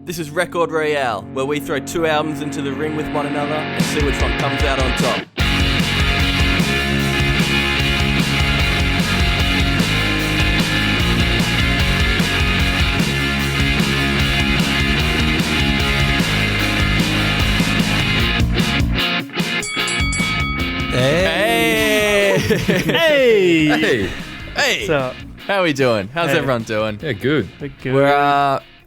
This is Record Royale, where we throw two albums into the ring with one another and see which one comes out on top. Hey! What's up? How are we doing? How's everyone doing? Yeah, good.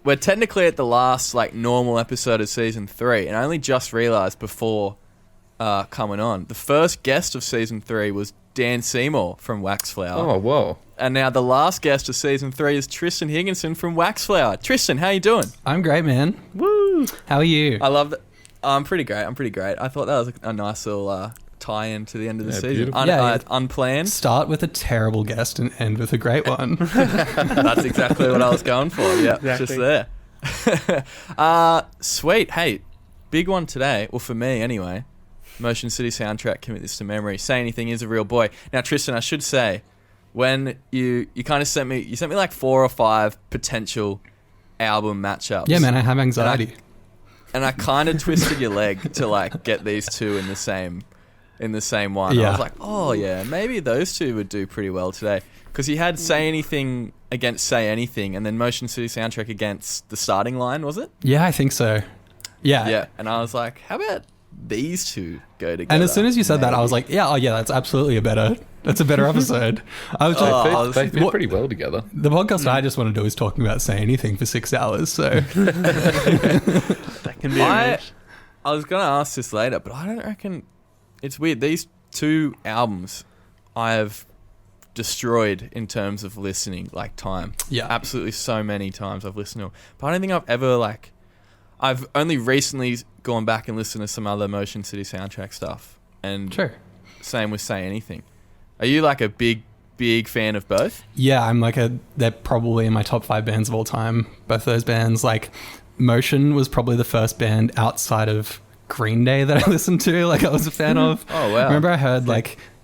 We're technically at the last normal episode of season 3, and I only just realised before coming on, the first guest of season 3 was Dan Seymour from Waxflower. Oh, whoa. And now the last guest of season 3 is Tristan Higginson from Waxflower. Tristan, how you doing? I'm great, man. Woo! How are you? I love that. I'm pretty great. I thought that was a nice little tie-in to the end of the season. Unplanned. Start with a terrible guest and end with a great one. That's exactly what I was going for. Yeah, exactly. Just there. Sweet. Hey, big one today. Well, for me anyway. Motion City soundtrack, Commit This to Memory. Say Anything is a real boy. Now, Tristan, I should say, when you kind of sent me like 4 or 5 potential album matchups. Yeah, man, I have anxiety. And I kind of twisted your leg to get these two in the same one. Yeah. I was like, oh yeah, maybe those two would do pretty well today. Because you had Say Anything against Say Anything, and then Motion City soundtrack against The Starting Line, was it? Yeah, I think so. Yeah. Yeah, and I was like, how about these two go together? And as soon as you said that, I was like, yeah, that's absolutely a better episode. I was like, they fit pretty well together. The podcast I just want to do is talking about Say Anything for 6 hours, so. That can be I was going to ask this later, but I don't reckon... It's weird. These two albums I have destroyed in terms of listening, time. Yeah. Absolutely so many times I've listened to them. But I don't think I've ever, I've only recently gone back and listened to some other Motion City soundtrack stuff. And sure. Same with Say Anything. Are you a big fan of both? Yeah, I'm they're probably in my top 5 bands of all time. Both those bands. Motion was probably the first band outside of Green Day that I listened to, I was a fan of. Oh, wow. I remember I heard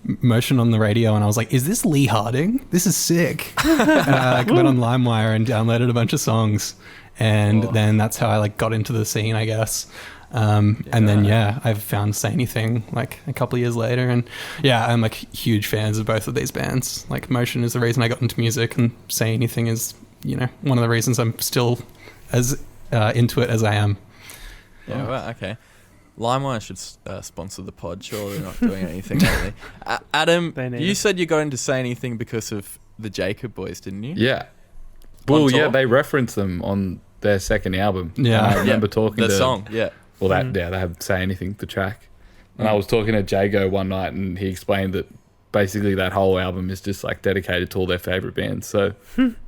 Motion on the radio and I was like, is this Lee Harding? This is sick. And I went on LimeWire and downloaded a bunch of songs, and then that's how I got into the scene, I guess. And then I've found Say Anything a couple of years later, and I'm huge fans of both of these bands. Motion is the reason I got into music, and Say Anything is one of the reasons I'm still as into it as I am. Yeah, well, okay. LimeWire should sponsor the pod. Surely they're not doing anything lately. Adam, you said you got into Say Anything because of the Jacob Boys, didn't you? Yeah. Well, yeah, they reference them on their second album. Yeah. And I remember talking the to... song, yeah. Well, they have Say Anything, the track. And I was talking to Jago one night, and he explained that basically that whole album is just dedicated to all their favourite bands. So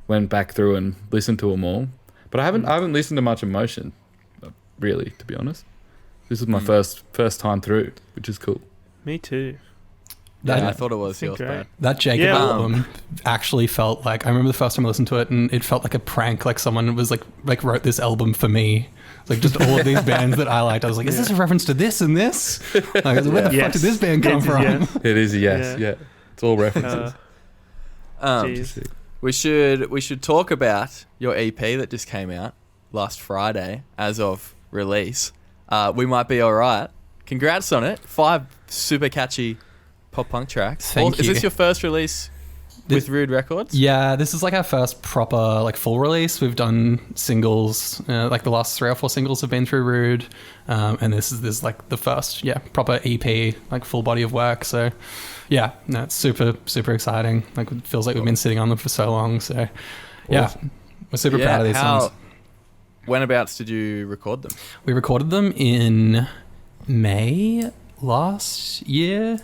went back through and listened to them all. But I haven't listened to much Emotion, really, to be honest. This is my first time through, which is cool. Me too. I thought it was yours, bad. That Jacob album actually felt I remember the first time I listened to it, and it felt like a prank, someone was wrote this album for me. Just all of these bands that I liked. I was like, is this a reference to this and this? Where the fuck did this band come from? Yes. It is a yes, yeah. It's all references. We should talk about your EP that just came out last Friday as of release. We Might Be Alright. Congrats on it. 5 super catchy pop punk tracks. Thank you. Is this your first release with Rude Records? Yeah, this is our first proper full release. We've done singles, the last 3 or 4 singles have been through Rude, and this is the first proper EP, full body of work. So it's super exciting. It feels like we've been sitting on them for so long. So we're super proud of these songs. Whenabouts did you record them? We recorded them in May last year.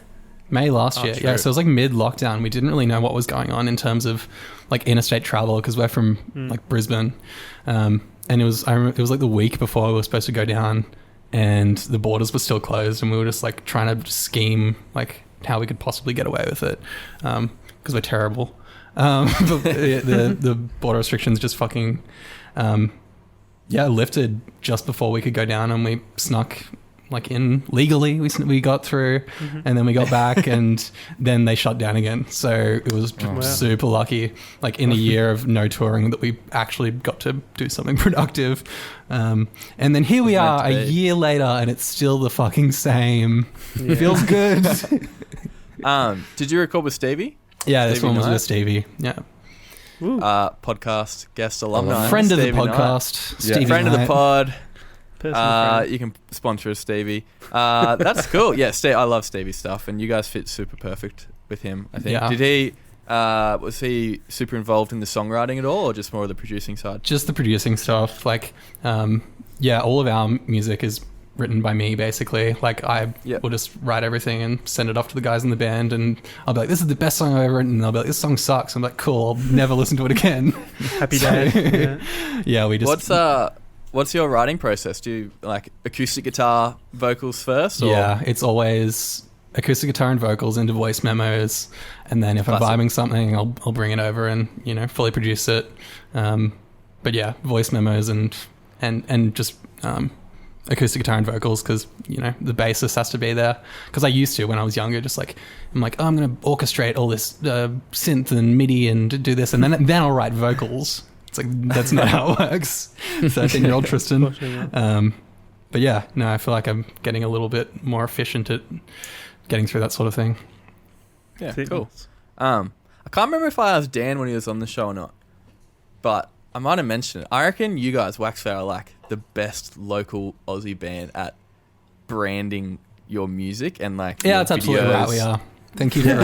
True. Yeah, so it was mid-lockdown. We didn't really know what was going on in terms of interstate travel, because we're from Brisbane, and it was the week before we were supposed to go down, and the borders were still closed, and we were just trying to scheme how we could possibly get away with it, because we're terrible. But the border restrictions just fucking lifted just before we could go down, and we snuck in legally. We got through, and then we got back, and then they shut down again. So it was super lucky, like in a year of no touring, that we actually got to do something productive. And then here we are a year later, and it's still the fucking same. It feels good. Did you record with Stevie? Yeah, this one was with Stevie. Yeah. Podcast guest alumni. Friend of the podcast. Stevie friend of the pod. Friend. You can sponsor us, Stevie. That's cool. Yeah, I love Stevie's stuff, and you guys fit super perfect with him, I think. Yeah. Did he... was he super involved in the songwriting at all, or just more of the producing side? Just the producing stuff. Like, all of our music is written by me, basically. Like, I will just write everything and send it off to the guys in the band, and I'll be like, this is the best song I've ever written, and they'll be like, this song sucks. I'm like, cool, I'll never listen to it again. Happy day. Yeah, we just... What's your writing process? Do you like acoustic guitar vocals first? Or? Yeah, it's always acoustic guitar and vocals into voice memos, and then if I'm vibing something, I'll bring it over and fully produce it. But yeah, voice memos and just acoustic guitar and vocals, because the bassist has to be there. Because I used to when I was younger, just like I'm like, oh, I'm going to orchestrate all this synth and MIDI and do this, and then I'll write vocals. It's like, that's not how it works. 13-year-old Tristan. But yeah, no, I feel like I'm getting a little bit more efficient at getting through that sort of thing. Yeah, cool. I can't remember if I asked Dan when he was on the show or not, but I might have mentioned it. I reckon you guys, Waxflower, are like the best local Aussie band at branding your music and like yeah, that's absolutely right. We are. Thank you for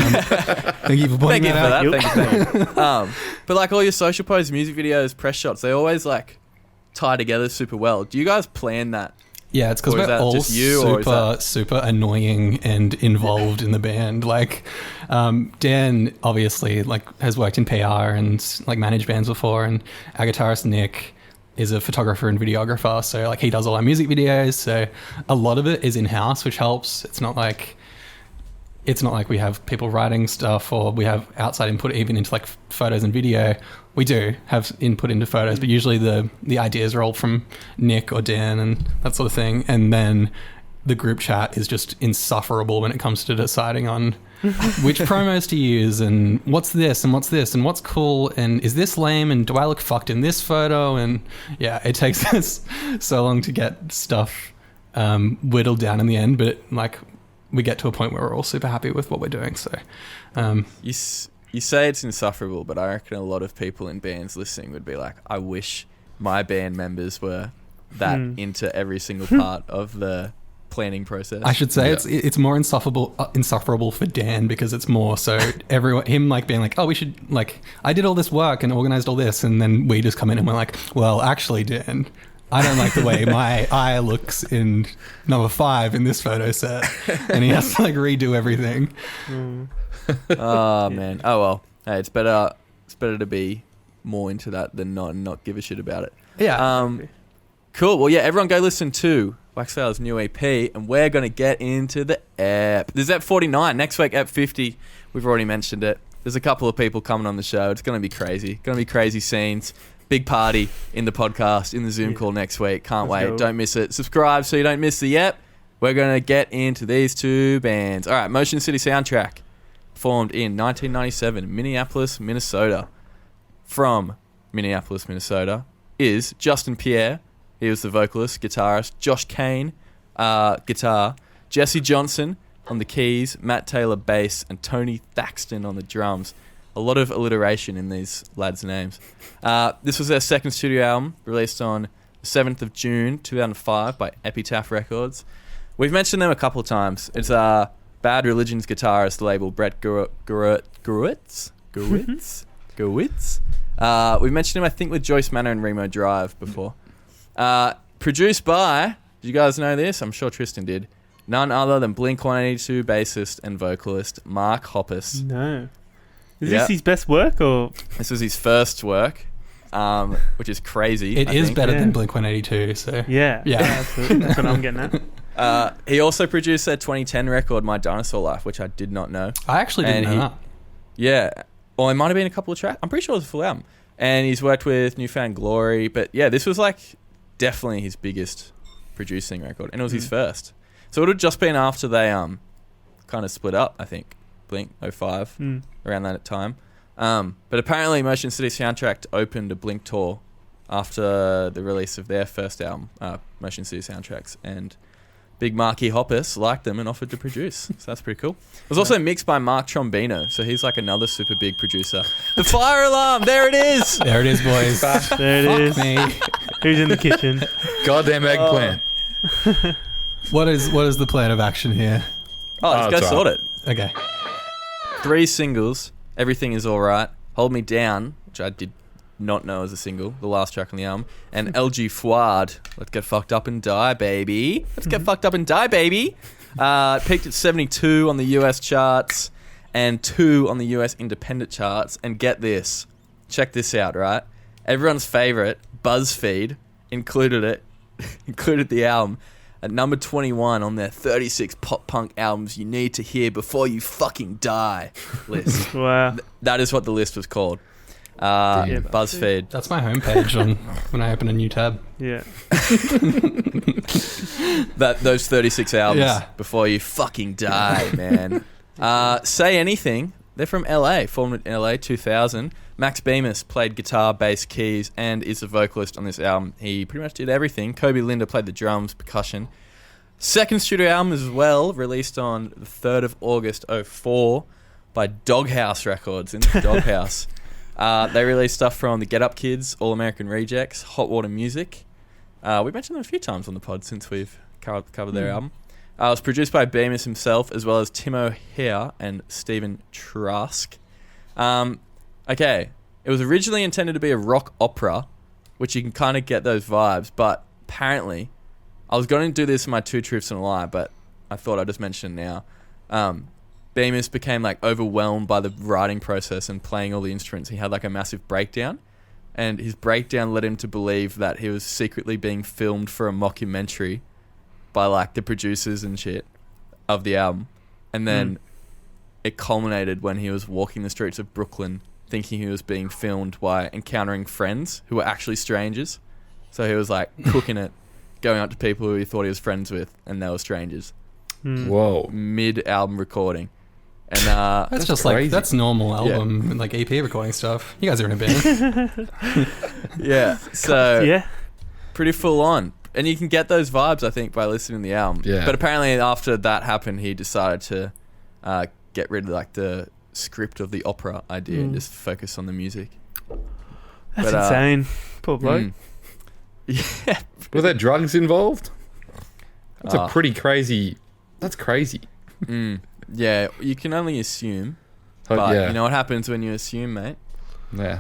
pointing that out. Thank you. But like all your social posts, music videos, press shots, they always like tie together super well. Do you guys plan that? Yeah, it's because we're all super annoying and involved in the band. Like, Dan obviously like has worked in PR and like managed bands before, and our guitarist Nick is a photographer and videographer, so like he does all our music videos. So a lot of it is in house, which helps. It's not like we have people writing stuff or we have outside input even into like photos and video. We do have input into photos, but usually the ideas are all from Nick or Dan and that sort of thing. And then the group chat is just insufferable when it comes to deciding on which promos to use and what's this and what's this and what's cool and is this lame and do I look fucked in this photo? And yeah, it takes us so long to get stuff whittled down in the end, but like we get to a point where we're all super happy with what we're doing. So you say it's insufferable, but I reckon a lot of people in bands listening would be like, I wish my band members were that into every single part of the planning process. I should say it's more insufferable for Dan, because it's more so him like being like, oh, we should like, I did all this work and organized all this, and then we just come in and we're like, well, actually, Dan, I don't like the way my eye looks in number 5 in this photo set, and he has to like redo everything. Oh man. Oh well. Hey, it's better to be more into that than not give a shit about it. Yeah. Cool. Well, yeah. Everyone, go listen to Waxflower's new EP, and we're gonna get into the ep. This is ep 49. Next week, ep 50. We've already mentioned it. There's a couple of people coming on the show. It's gonna be crazy. Gonna be crazy scenes. Big party in the podcast, in the Zoom call next week. Can't wait. Don't miss it. Subscribe so you don't miss the ep. We're going to get into these two bands. All right, Motion City Soundtrack, formed in 1997, Minneapolis, Minnesota. From Minneapolis, Minnesota, is Justin Pierre. He was the vocalist, guitarist. Josh Kane, guitar. Jesse Johnson on the keys. Matt Taylor, bass. And Tony Thaxton on the drums. A lot of alliteration in these lads' names. This was their second studio album, released on the 7th of June, 2005 by Epitaph Records. We've mentioned them a couple of times. It's Bad Religion's guitarist label, Brett Gurwitz. We've mentioned him, I think, with Joyce Manor and Remo Drive before. Produced by, did you guys know this? I'm sure Tristan did. None other than Blink-182 bassist and vocalist Mark Hoppus. No. Is this his best work, or...? This was his first work, which is crazy. It is better than Blink-182, so... Yeah. That's what I'm getting at. He also produced their 2010 record, My Dinosaur Life, which I did not know. I actually didn't know that. Yeah. Well, it might have been a couple of tracks. I'm pretty sure it was a full album. And he's worked with Newfound Glory. But yeah, this was like definitely his biggest producing record. And it was his first. So it would have just been after they kind of split up, I think. Blink 05, around that time. But apparently Motion City Soundtrack opened a Blink tour after the release of their first album, Motion City Soundtracks, and Big Marky Hoppus liked them and offered to produce. So that's pretty cool. It was also mixed by Mark Trombino, so he's like another super big producer. The fire alarm! There it is! There it is, boys. There it is. Me. Who's in the kitchen? Goddamn eggplant. What is the plan of action here? Let's go it's sort it. Okay. 3 singles. Everything is Alright. Hold Me Down, which I did not know as a single, the last track on the album, and LG Fuad, Let's Get Fucked Up and Die, baby. Let's get fucked up and die, baby. Peaked at 72 on the US charts and 2 on the US independent charts. And get this, check this out, right? Everyone's favorite, BuzzFeed, included the album at number 21 on their 36 pop punk albums you need to hear before you fucking die list. Wow. That is what the list was called. BuzzFeed. That's my homepage when I open a new tab. Yeah. Those 36 albums Yeah. before you fucking die, man. Say Anything. They're from LA, formed in LA 2000. Max Bemis played guitar, bass, keys, and is a vocalist on this album. He pretty much did everything. Kobe Linda played the drums, percussion. Second studio album as well, released on the 3rd of August 04 by Doghouse Records in the Doghouse. They released stuff from the Get Up Kids, All American Rejects, Hot Water Music. We mentioned them a few times on the pod since we've covered their album. It was produced by Bemis himself, as well as Tim O'Hare and Stephen Trask. Okay, it was originally intended to be a rock opera, which you can kind of get those vibes, but apparently, I was going to do this in my 2 Truths and a Lie, but I thought I'd just mention it now. Bemis became like overwhelmed by the writing process and playing all the instruments. He had like a massive breakdown, and his breakdown led him to believe that he was secretly being filmed for a mockumentary by like the producers and shit of the album. And then it culminated when he was walking the streets of Brooklyn thinking he was being filmed by encountering friends who were actually strangers. So he was like cooking it, going up to people who he thought he was friends with, and they were strangers. Whoa. Mid-album recording. And That's just crazy. like, that's normal album and like EP recording stuff. You guys are in a band. yeah, so Yeah. pretty full on. And you can get those vibes, I think, by listening to the album. Yeah. But apparently after that happened, he decided to get rid of like the script of the opera idea and just focus on the music. That's insane. Poor bloke. Yeah. Were there drugs involved? That's a pretty crazy... That's crazy. Yeah, you can only assume. Oh, But yeah. you know what happens when you assume, mate? Yeah.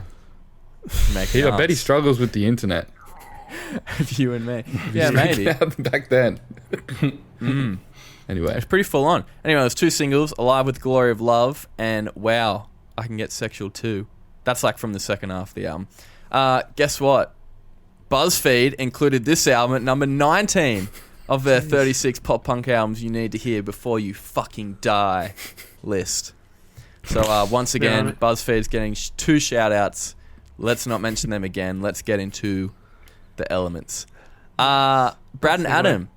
Make I bet he struggles with the internet. You and me. Yeah, maybe. Back then. Anyway. It's pretty full on. Anyway, there's 2 singles, Alive with Glory of Love and Wow, I Can Get Sexual Too. That's like from the second half of the album. Guess what? BuzzFeed included this album at number 19 of their 36 pop punk albums you need to hear before you fucking die list. So once again, BuzzFeed's getting 2 shout outs. Let's not mention them again. Let's get into the elements. Brad and Adam.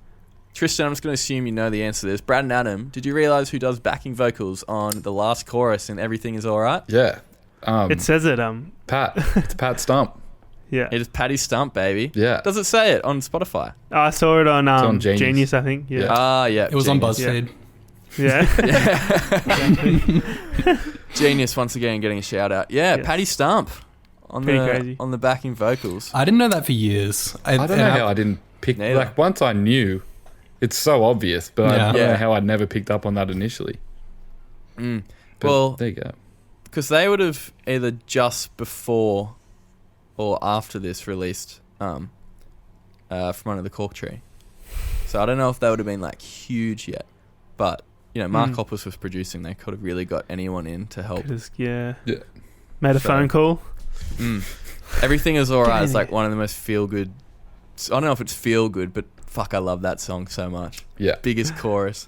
Tristan, I'm just going to assume you know the answer to this. Brad and Adam, did you realise who does backing vocals on the last chorus in Everything Is Alright? Yeah. It says it. Pat. It's Pat Stump. Yeah. It is Patty Stump, baby. Yeah. Does it say it on Spotify? I saw it on, on Genius. Genius, I think. Yeah. Yeah. It was on Genius. BuzzFeed. Yeah. Genius once again getting a shout out. Yeah, Yes. Patty Stump on Pretty crazy. on the backing vocals. I didn't know that for years. I don't know how I didn't pick... Neither. Like, once I knew, it's so obvious, but I Yeah. don't know how I'd never picked up on that initially. But Well, there you go. because they would have either just before or after this released From Under the Cork Tree. So I don't know if they would have been like huge yet, but you know, Mark Hoppus was producing. They could have really got anyone in to help. Yeah. Yeah. Made a phone call. Everything Is Alright is like one of the most feel good. I don't know if it's feel good, but fuck, I love that song so much. Yeah. Biggest chorus.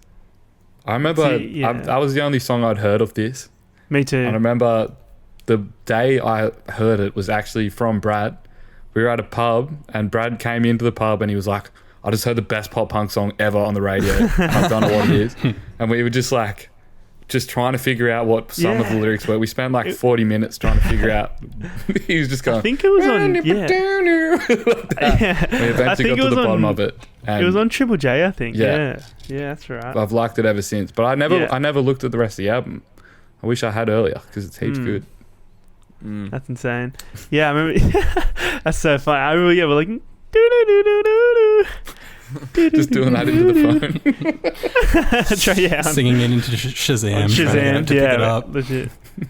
I remember See, yeah. that was the only song I'd heard of this. Me too. And I remember the day I heard it was actually from Brad. We were at a pub and Brad came into the pub and he was like, I just heard the best pop punk song ever on the radio. And I don't know what it is. And we were just trying to figure out what some of the lyrics were. We spent like 40 minutes trying to figure out. He was just going, I think it was on, like that. We eventually got to the bottom of it. It was on Triple J, I think. Yeah. Yeah, that's right. I've liked it ever since. But I never looked at the rest of the album. I wish I had earlier because it's heaps good. That's insane. Yeah, I remember. That's so funny. I remember, we're like, do-do-do-do-do-do. Just doing that into the phone. Yeah, singing it into Shazam. Shazam, to pick it up. Legit.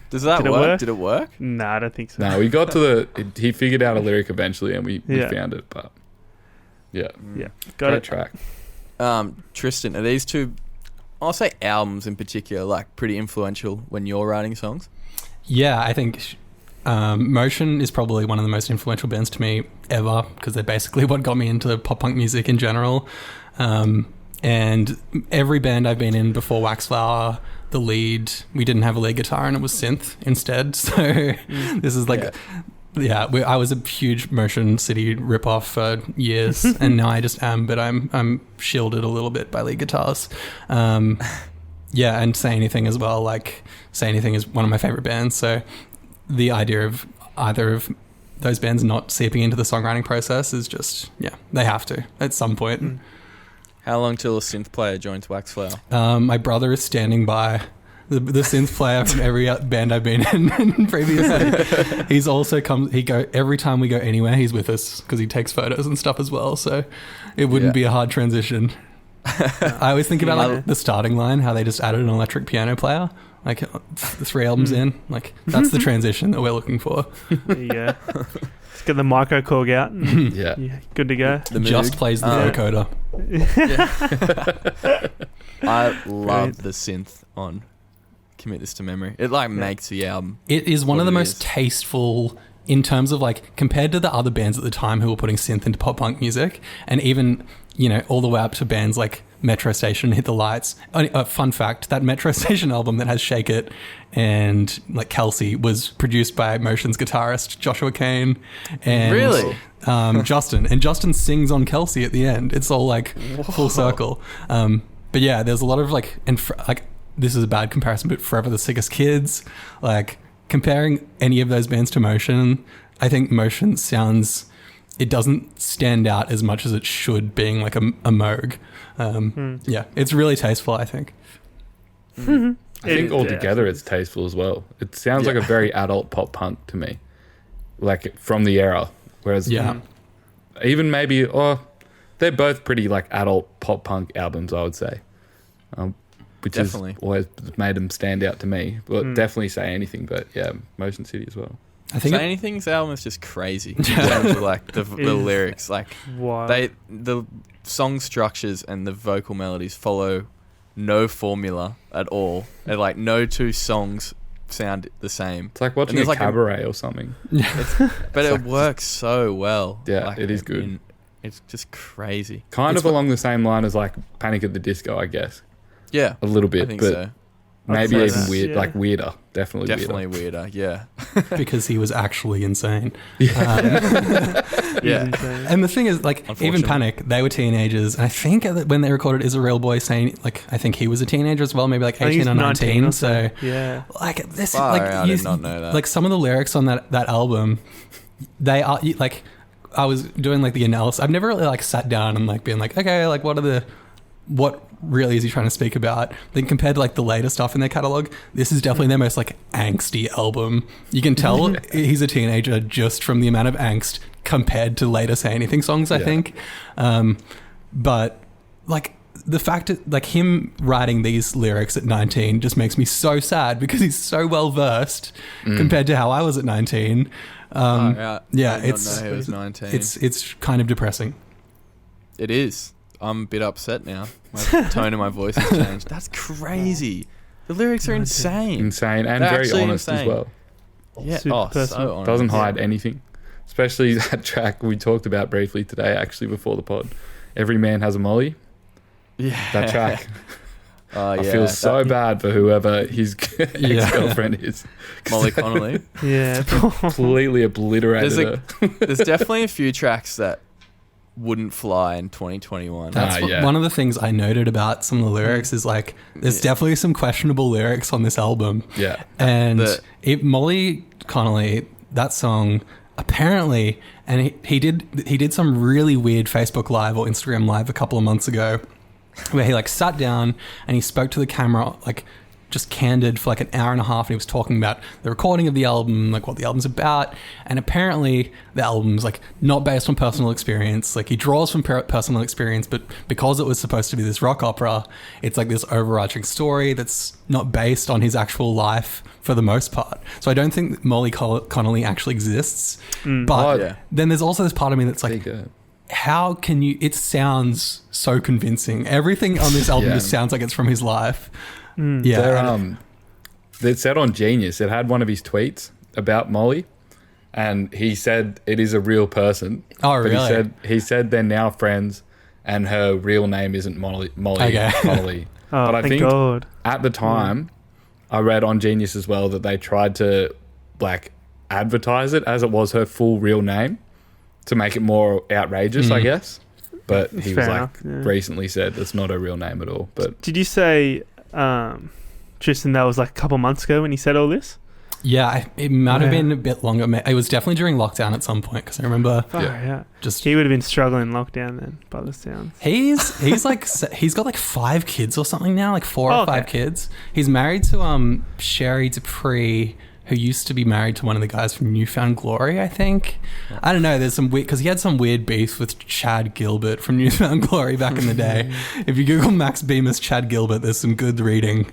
Does that work? Did it work? No, I don't think so. No, we got to he figured out a lyric eventually and we found it, but yeah. Got it. Track. Tristan, are these two, I'll say albums in particular, like pretty influential when you're writing songs? Yeah, I think Motion is probably one of the most influential bands to me ever, because they're basically what got me into pop punk music in general. And every band I've been in before Waxflower, the lead, we didn't have a lead guitar and it was synth instead. So this is like, I was a huge Motion City ripoff for years, and now I just am, but I'm shielded a little bit by lead guitars. And Say Anything as well. Like, Say Anything is one of my favorite bands, so the idea of either of those bands not seeping into the songwriting process is just, they have to at some point. How long till a synth player joins Waxflower? My brother is standing by the synth player from every band I've been in previously. He's also every time we go anywhere, he's with us because he takes photos and stuff as well. So it wouldn't be a hard transition. I always think about like the starting line, how they just added an electric piano player, like 3 albums in. Like that's the transition that we're looking for. Yeah. Let's get the micro Korg out. And good to go. Just plays the vocoder. I love the synth on Commit This to Memory. It makes the album. It is one of the most tasteful in terms of like compared to the other bands at the time who were putting synth into pop punk music, and even all the way up to bands like Metro Station, Hit the Lights. Fun fact, that Metro Station album that has Shake It and like Kelsey was produced by Motion's guitarist Joshua Kane and Justin. And Justin sings on Kelsey at the end. It's all like full circle. But yeah, there's a lot of like, this is a bad comparison, but Forever the Sickest Kids, like comparing any of those bands to Motion, I think Motion sounds, it doesn't stand out as much as it should, being like a Moog. Yeah, it's really tasteful, I think. I think altogether it's tasteful as well. It sounds like a very adult pop punk to me, like from the era. Whereas even maybe, they're both pretty like adult pop punk albums, I would say, which has always made them stand out to me. But definitely Say Anything, but Motion City as well. I think Say Anything's album is just crazy in terms of like the lyrics. Like the song structures and the vocal melodies follow no formula at all. And like no two songs sound the same. It's like watching a cabaret or something. But it works so well. Yeah, like, it is good. It's just crazy. Kind of along the same line as like Panic at the Disco, I guess. Yeah, a little bit. I think but so. Maybe even weird, like weirder. Definitely weirder. Yeah, because he was actually insane. Yeah. And the thing is, like, even Panic, they were teenagers. And I think when they recorded "Is a Real Boy," saying like, I think he was a teenager as well, maybe like 18 or 19. So like this, I did not know that. Like some of the lyrics on that album, they are like, I was doing like the analysis. I've never really like sat down and like been like, okay, like what really is he trying to speak about? Then compared to like the later stuff in their catalog, this is definitely their most like angsty album. You can tell he's a teenager just from the amount of angst compared to later Say Anything songs, I think. But like the fact that like him writing these lyrics at 19 just makes me so sad because he's so well versed compared to how I was at 19. I it's know he was 19. It's kind of depressing. It is. I'm a bit upset now. My tone of my voice has changed. That's crazy. The lyrics are insane. Insane and very honest as well. Yeah. So honest. Doesn't hide anything. Especially that track we talked about briefly today, actually, before the pod. Every Man Has a Molly. Yeah. That track. I feel so bad for whoever his ex-girlfriend is. Molly Connolly. Completely obliterated her. There's definitely a few tracks that wouldn't fly in 2021. That's one of the things I noted about some of the lyrics is like there's definitely some questionable lyrics on this album. Yeah. And Molly Connolly, that song apparently, and he did some really weird Facebook Live or Instagram Live a couple of months ago where he like sat down and he spoke to the camera like just candid for like an hour and a half, and he was talking about the recording of the album, like what the album's about. And apparently the album's like not based on personal experience. Like he draws from personal experience, but because it was supposed to be this rock opera, it's like this overarching story that's not based on his actual life for the most part. So I don't think Molly Connolly actually exists. But then there's also this part of me that's like, how can you, it sounds so convincing. Everything on this album just sounds like it's from his life. It said on Genius, it had one of his tweets about Molly, and he said it is a real person. Oh, really? But he said they're now friends, and her real name isn't Molly Connolly. But I think at the time, I read on Genius as well that they tried to like advertise it as it was her full real name to make it more outrageous, I guess. But he was like recently said it's not her real name at all. But did you say? Tristan, that was like a couple months ago when he said all this? Yeah, it might have been a bit longer. It was definitely during lockdown at some point because I remember just he would have been struggling in lockdown then by the sounds. He's like he's got like 5 kids or something now, like 4 or 5 kids. He's married to Sherry Dupree, who used to be married to one of the guys from Newfound Glory, I think. I don't know. There's some weird, because he had some weird beef with Chad Gilbert from Newfound Glory back in the day. If you Google Max Bemis Chad Gilbert, there's some good reading.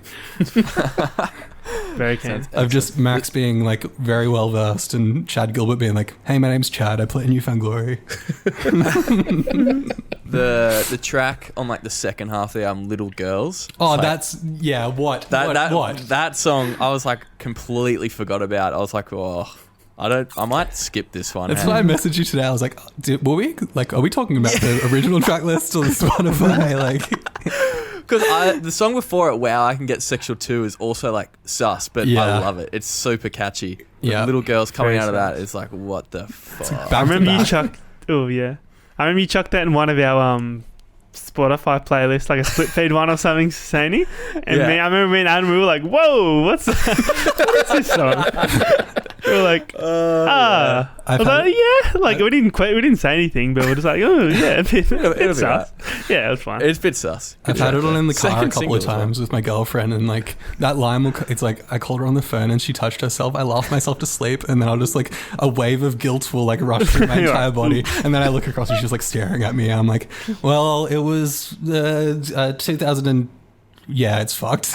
Very keen. Of just Max being like very well versed and Chad Gilbert being like, "Hey, my name's Chad. I play in Newfound Glory." The track on like the second half of the album, "Little Girls." Oh, like, that's what? That song I was like completely forgot about. I was like, I might skip this one. That's why I messaged you today. I was like, are we talking about the original track list or the Spotify? Like, because the song before it, "Wow, I Can Get Sexual Too," is also like sus, but I love it. It's super catchy. The Little Girls coming out of that is like, what the fuck? I remember you chucked. Oh yeah, I remember you chucked that in one of our Spotify playlists, like a split feed one or something, Sani. And I remember me and Adam, we were like, "Whoa, what's what's this song?" We were like, we didn't say anything, but we're just like, oh yeah, a bit sus. Right. Yeah, it was fine. It's a bit sus. I've had it on in the car a couple of times with my girlfriend, and like that line it's like I called her on the phone and she touched herself. I laughed myself to sleep, and then I'll just like a wave of guilt will like rush through my entire body, and then I look across and she's like staring at me. And I'm like, well, it was 2000. Yeah, it's fucked.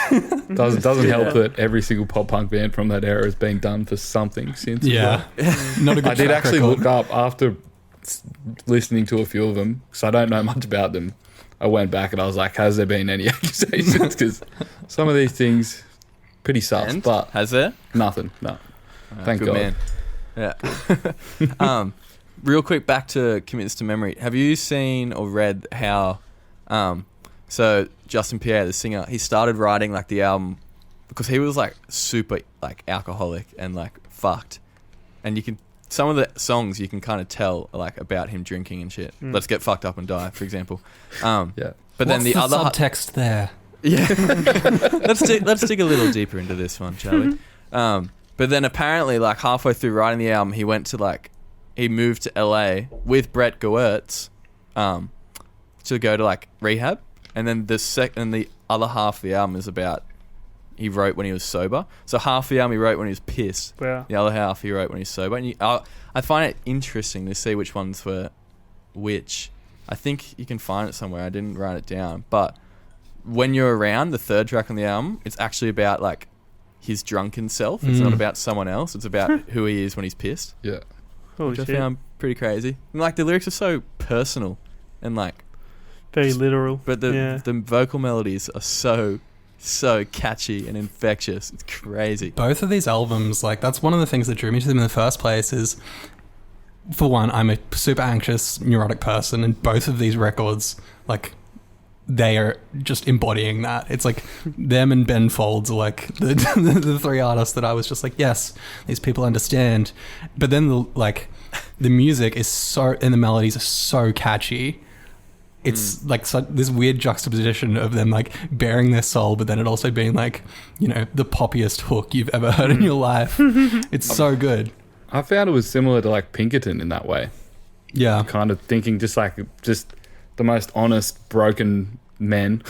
Doesn't help that every single pop punk band from that era has been done for something since. Yeah, not a good. I did actually look up after listening to a few of them, because I don't know much about them. I went back and I was like, has there been any accusations? Because some of these things pretty sus. And? But has there? Nothing. No. Thank God. Man. Yeah. Real quick, back to Commit This to Memory. Have you seen or read how? So Justin Pierre, the singer, he started writing like the album because he was like super like alcoholic and like fucked, and some of the songs you can kind of tell like about him drinking and shit. Let's Get Fucked Up and Die, for example. But then the other subtext there. Yeah. let's dig a little deeper into this one, shall we? But then apparently like halfway through writing the album, he moved to LA with Brett Gewirtz to go to like rehab. And then the other half of the album is about he wrote when he was sober. So half the album he wrote when he was pissed. Wow. The other half he wrote when he was sober. And I find it interesting to see which ones were which. I think you can find it somewhere. I didn't write it down. But when you're around, the third track on the album, it's actually about like his drunken self. It's not about someone else. It's about who he is when he's pissed. Yeah. Which I found pretty crazy. And like the lyrics are so personal and like very literal. But the vocal melodies are so catchy and infectious. It's crazy. Both of these albums, like that's one of the things that drew me to them in the first place is, for one, I'm a super anxious, neurotic person, and both of these records, like, they are just embodying that. It's like them and Ben Folds are like the 3 artists that I was just like, yes, these people understand. But then the music is so, and the melodies are so catchy. It's like this weird juxtaposition of them like bearing their soul, but then it also being like, you know, the poppiest hook you've ever heard in your life. It's so good. I found it was similar to like Pinkerton in that way. Yeah. Kind of thinking just the most honest, broken men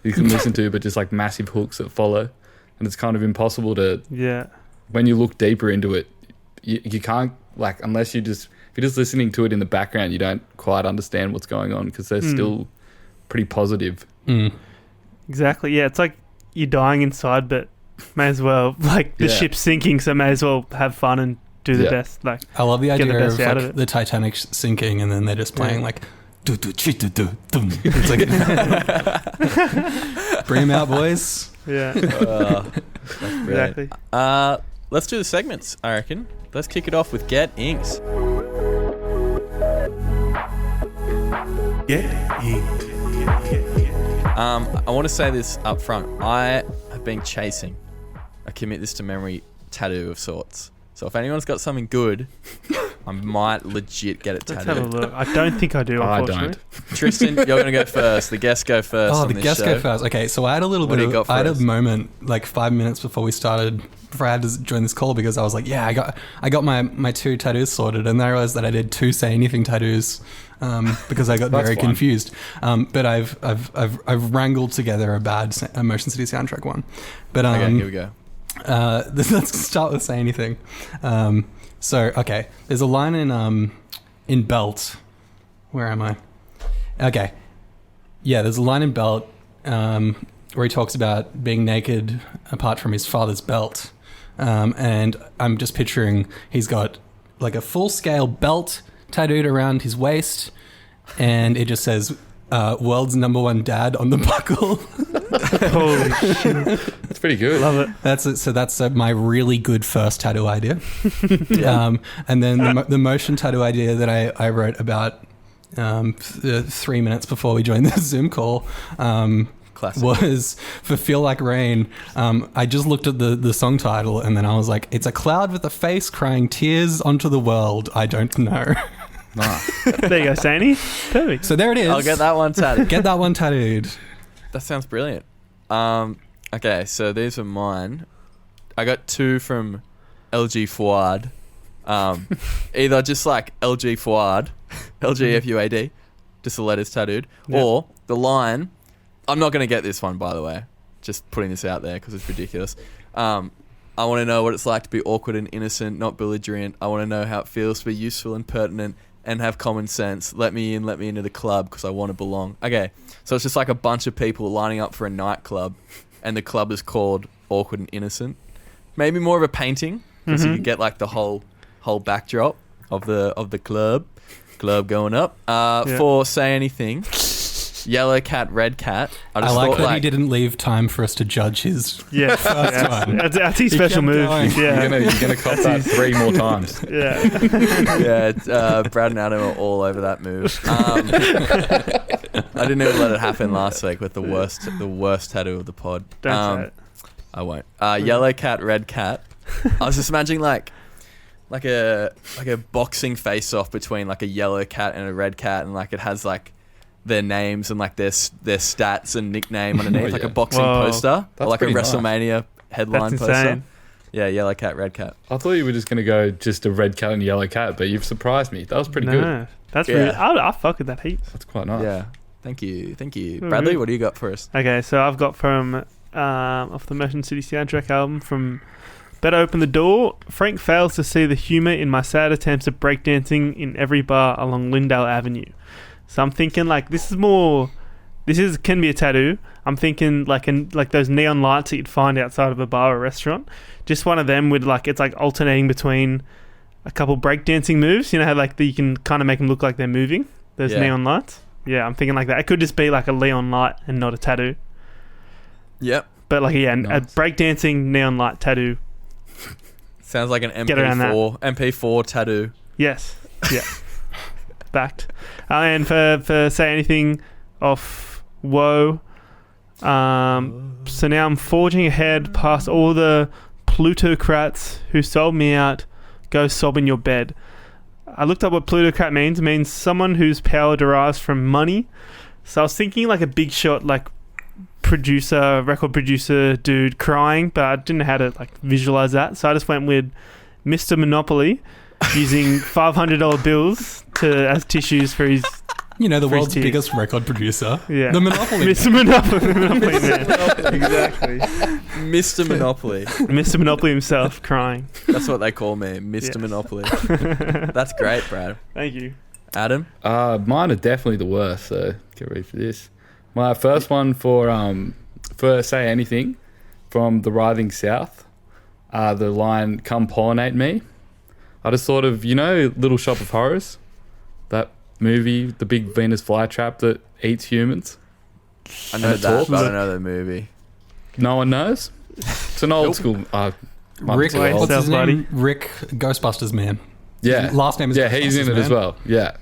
you can listen to, but just like massive hooks that follow. And it's kind of impossible to, when you look deeper into it, you can't, like, unless if you're just listening to it in the background, you don't quite understand what's going on because they're still pretty positive. Exactly. Yeah, it's like you're dying inside, but may as well, like, the ship's sinking, so may as well have fun and do the best. Like, I love the idea of, like, of the Titanic sinking and then they're just playing like do do chi do do dum. It's like bring them out, boys. Yeah. Exactly. Let's do the segments, I reckon. Let's kick it off with Get Inks. Get Inked. I want to say this up front. I have been chasing a commit this to memory tattoo of sorts. So if anyone's got something good, I might legit get it tattooed. Let's have a look. I don't think I do, unfortunately. I don't. Tristan, you're going to go first. The guests go first. Oh, on the this guests show. go first. Okay, so I had a little What do you got for I had us? a moment like 5 minutes before I had to join this call because I was like, yeah, I got my 2 tattoos sorted, and then I realized that I did 2 Say Anything tattoos because I got very confused. But I've wrangled together a Motion City soundtrack one. But Okay, here we go. Let's start with Say Anything. Okay, there's a line in Belt. Where am I? Okay, yeah, there's a line in Belt where he talks about being naked apart from his father's belt, and I'm just picturing he's got like a full-scale belt tattooed around his waist, and it just says "World's #1 dad" on the buckle. Holy shit. It's pretty good. Love it. That's it. So that's my really good first tattoo idea. And then the motion tattoo idea that I wrote about 3 minutes before we joined the Zoom call was for Feel Like Rain. I just looked at the song title and then I was like, it's a cloud with a face crying tears onto the world. I don't know. There you go, Sani. Perfect. So there it is. I'll get that one tattooed. Get that one tattooed. That sounds brilliant. Okay, so these are mine. I got 2 from LG Fuad. Either just like LG Fuad, LGFUAD, just the letters tattooed, or the line. I'm not going to get this one, by the way. Just putting this out there because it's ridiculous. I want to know what it's like to be awkward and innocent, not belligerent. I want to know how it feels to be useful and pertinent and have common sense. Let me into the club because I want to belong. Okay, so it's just like a bunch of people lining up for a nightclub, and the club is called Awkward and Innocent. Maybe more of a painting because you could get like the whole backdrop of the club going up. For Say Anything, yellow cat, red cat. I like that he didn't leave time for us to judge his first one. That's his special move. Yeah. You're gonna cop that 3 more times. Yeah. Brad and Adam are all over that move. I didn't even let it happen last week with the worst tattoo of the pod. Don't say it. I won't. Yellow cat, red cat. I was just imagining like a boxing face off between like a yellow cat and a red cat, and like it has like their names and like their stats and nickname underneath, like a boxing poster, or like a WrestleMania headline That's poster. insane. Yeah, yellow cat, red cat. I thought you were just going to go just a red cat and a yellow cat, but you've surprised me. That was pretty good. That's really. I fuck with that heaps. That's quite nice. Yeah, thank you. Bradley, what do you got for us? Okay, so I've got from off the Motion City soundtrack album from Better Open the Door. Frank fails to see the humour in my sad attempts at breakdancing in every bar along Lindale Avenue. So I'm thinking like can be a tattoo. I'm thinking like those neon lights that you'd find outside of a bar or restaurant. Just one of them with like it's like alternating between a couple breakdancing moves. You know how like you can kind of make them look like they're moving. Those neon lights. Yeah, I'm thinking like that. It could just be like a neon light and not a tattoo. Yep. But like a breakdancing neon light tattoo. Sounds like an MP4 tattoo. Yes. Yeah. Backed. And for Say Anything off Woe. So now I'm forging ahead past all the plutocrats who sold me out. Go sob in your bed. I looked up what plutocrat means. It means someone whose power derives from money. So I was thinking like a big shot, like record producer dude crying, but I didn't know how to like visualize that. So I just went with Mr. Monopoly using $500 bills as tissues for his. You know, the world's biggest record producer. Yeah. The Monopoly. Mr. Monopoly. The Monopoly man. Exactly. Mr. Monopoly. Mr. Monopoly himself crying. That's what they call me, Mr. Monopoly. That's great, Brad. Thank you. Adam? Mine are definitely the worst, so get ready for this. My first one for Say Anything from The Writhing South, the line, "Come pollinate me." I just thought of, Little Shop of Horrors, that movie, the big Venus flytrap that eats humans. I know that, but I don't know the movie. No one knows? It's an old school... Rick, what's his name? Rick Ghostbusters man. Yeah. His last name is Ghostbusters he's in it man. as well. Yeah.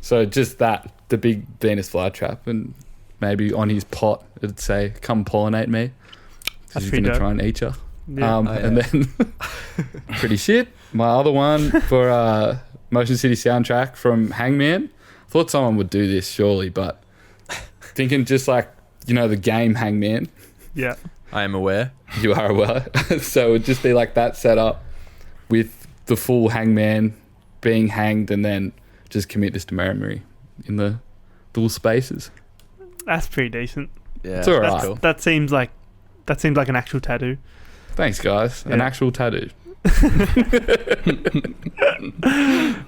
So just that, the big Venus flytrap, and maybe on his pot it'd say, "Come pollinate me." That's he's pretty going to dope. try and eat you. Yeah. And then pretty shit. My other one for Motion City soundtrack from Hangman. I thought someone would do this surely, but thinking just like, the game Hangman. Yeah. I am aware. You are aware. So it would just be like that setup with the full Hangman being hanged and then just commit this to memory in the little spaces. That's pretty decent. Yeah, it's all right. that's cool. That seems like an actual tattoo. Thanks, guys. Yeah. An actual tattoo.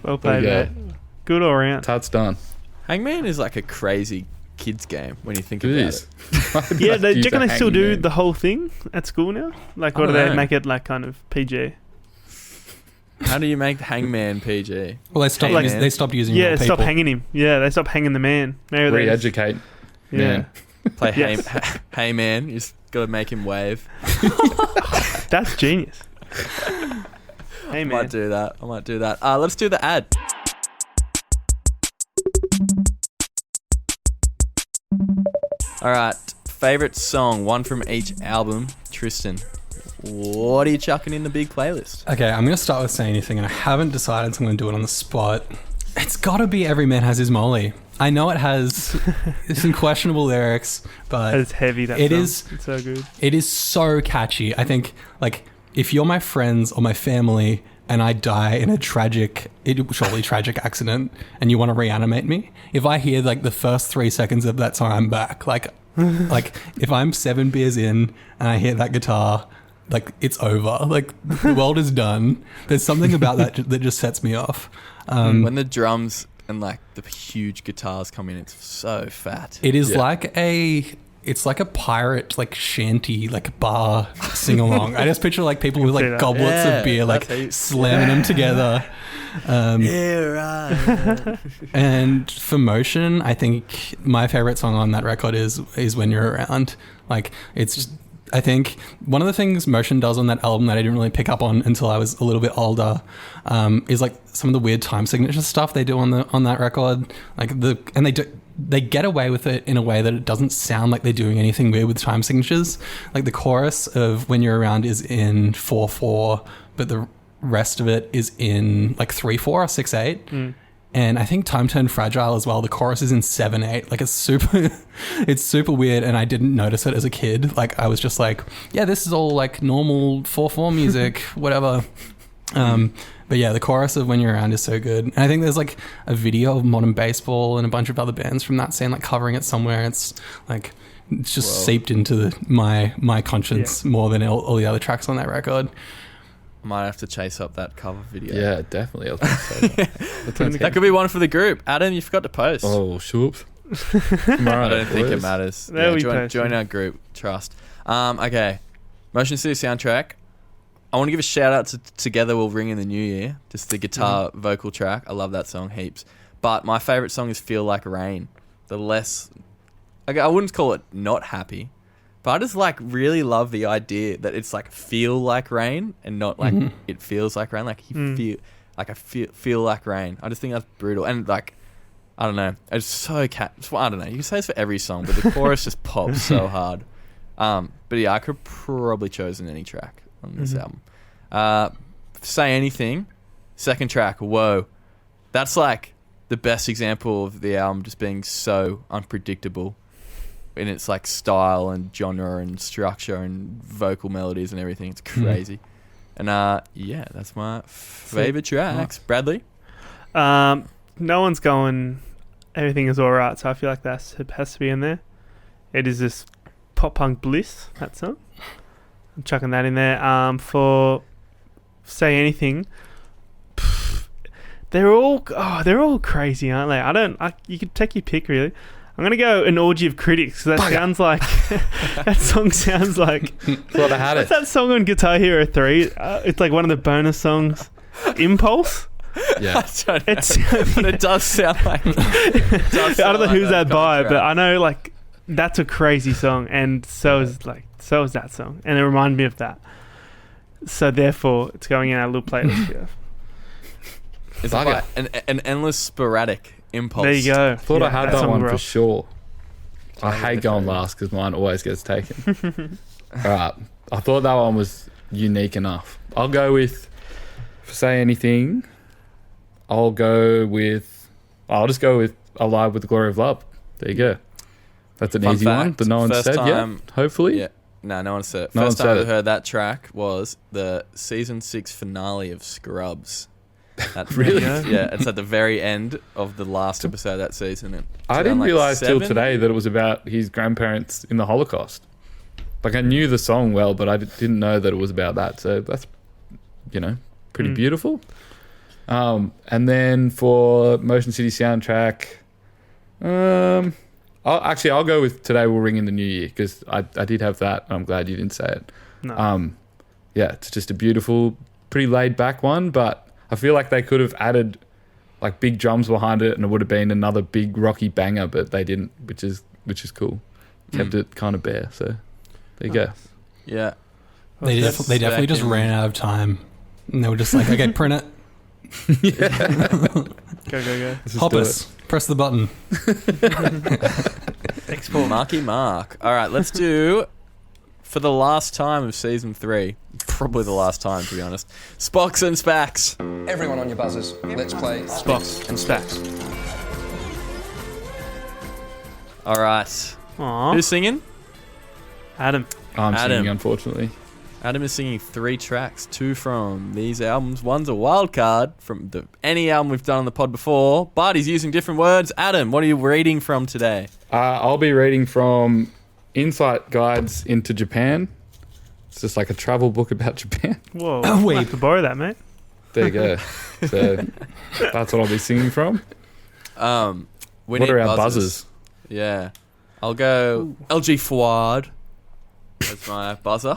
Well played, Yeah. mate. Good all around. Tat's done. Hangman is like a crazy kids game when you think It about is. it. Yeah, do you reckon they still do Hangman. the whole thing at school now? Like, or I do don't they know. make it like kind of PG? How do you make Hangman PG? Well, they stopped. Hangman. They stopped using. Yeah, real stop people. hanging him. Yeah, they stop hanging the man. Maybe they just- Re-educate. Yeah. Man. Play Yes. hey man, you just got to make him wave. That's genius. Hey, I man. might do that. Let's do the ad. All right, favorite song, one from each album. Tristan, what are you chucking in the big playlist? Okay, I'm going to start with Say Anything, and I haven't decided, so I'm going to do it on the spot. It's got to be Every Man Has His Molly. I know it has some questionable lyrics, but It's heavy. That It song. is- It's so good. it is so catchy. I think, like, if you're my friends or my family and I die in a surely tragic accident and you want to reanimate me, if I hear, like, the first 3 seconds of that song, I'm back. Like if I'm 7 beers in and I hear that guitar, like, it's over. Like, the world is done. There's something about that that just sets me off. When the drums and like the huge guitars come in, it's so fat. It is Yeah. it's like a pirate, like, shanty, like, bar sing along. I just picture, like, people with, see like, that. goblets Yeah, of beer, like, that's how you- slamming them together. Yeah, right. And for Motion, I think my favorite song on that record is When You're Around. Like, it's just, I think one of the things Motion does on that album that I didn't really pick up on until I was a little bit older, is like some of the weird time signature stuff they do on that record. They get away with it in a way that it doesn't sound like they're doing anything weird with time signatures. Like, the chorus of When You're Around is in 4/4, but the rest of it is in like 3/4 or 6/8. And I think Time Turned Fragile as well, the chorus is in 7/8. Like, it's super weird, and I didn't notice it as a kid. Like, I was just like, yeah, this is all like normal 4/4 music, whatever. But yeah, the chorus of When You're Around is so good. And I think there's like a video of Modern Baseball and a bunch of other bands from that scene like covering it somewhere. It's like, it's just seeped into my conscience more than all the other tracks on that record. Might have to chase up that cover video. Yeah, definitely. I was gonna say that. That could be one for the group. Adam, you forgot to post. Oh, shoops. I don't think it matters. There Yeah, we join, go. join our group. Trust. Okay. Motion City soundtrack. I want to give a shout out to Together We'll Ring in the New Year. Just the guitar vocal track. I love that song heaps. But my favorite song is Feel Like Rain. The less... I wouldn't call it not happy. But I just like really love the idea that it's like feel like rain and not like it feels like rain. Like you feel like rain. I just think that's brutal. And like, I don't know. It's so I don't know. You can say this for every song, but the chorus just pops so hard. But yeah, I could probably chosen any track on this album. Say Anything. Second track. Whoa. That's like the best example of the album just being so unpredictable in its like style and genre and structure and vocal melodies and everything. It's crazy. And yeah, that's my favorite tracks. Bradley? No one's going Everything Is Alright, so I feel like it has to be in there. It is this pop punk bliss, that song. I'm chucking that in there. For Say Anything, they're all crazy, aren't they? You could take your pick, really. I'm gonna go An Orgy of Critics. That sounds like that song sounds like. Thought I had it. What's that song on Guitar Hero 3? It's like one of the bonus songs. Impulse. Yeah, but it does sound like. I don't know who's that by, but I know like that's a crazy song, and so is that song, and it reminded me of that. So therefore, it's going in our little playlist. Yeah. It's like an endless sporadic impulse. There you go. Thought I had that one for sure. I hate going last because mine always gets taken. All right, I thought that one was unique enough. I'll go with Say Anything. I'll just go with Alive with the Glory of Love. There you go. That's an easy one that no one said yet. Hopefully. Yeah. No one said it. First time I heard that track was the season 6 finale of Scrubs. Really? Yeah, it's at the very end of the last episode of that season. I didn't realise till today that it was about his grandparents in the Holocaust. Like, I knew the song well, but I didn't know that it was about that. So that's, pretty beautiful. And then for Motion City soundtrack, I'll go with Today Will Ring in the New Year because I did have that. I'm glad you didn't say it. No. Yeah, it's just a beautiful, pretty laid back one, but I feel like they could have added like big drums behind it and it would have been another big rocky banger, but they didn't, which is cool. Kept it kind of bare. So there you go. Yeah. They definitely just ran out of time. And they were just like, okay, print it. Go. Hoppus, press the button. Export. Marky Mark. All right, let's do, for the last time of season 3, probably the last time to be honest, Spocks and Spacks. Everyone on your buzzers, let's play Spocks and Spacks. All right. Aww. Who's singing? Adam. I'm singing, unfortunately. Adam is singing 3 tracks, 2 from these albums. One's a wild card from any album we've done on the pod before, but he's using different words. Adam, what are you reading from today? I'll be reading from Insight Guides into Japan. It's just like a travel book about Japan. Whoa. I'll have to borrow that, mate. There you go. So that's what I'll be singing from. What are our buzzers? Yeah. I'll go LG Fuad. That's my buzzer.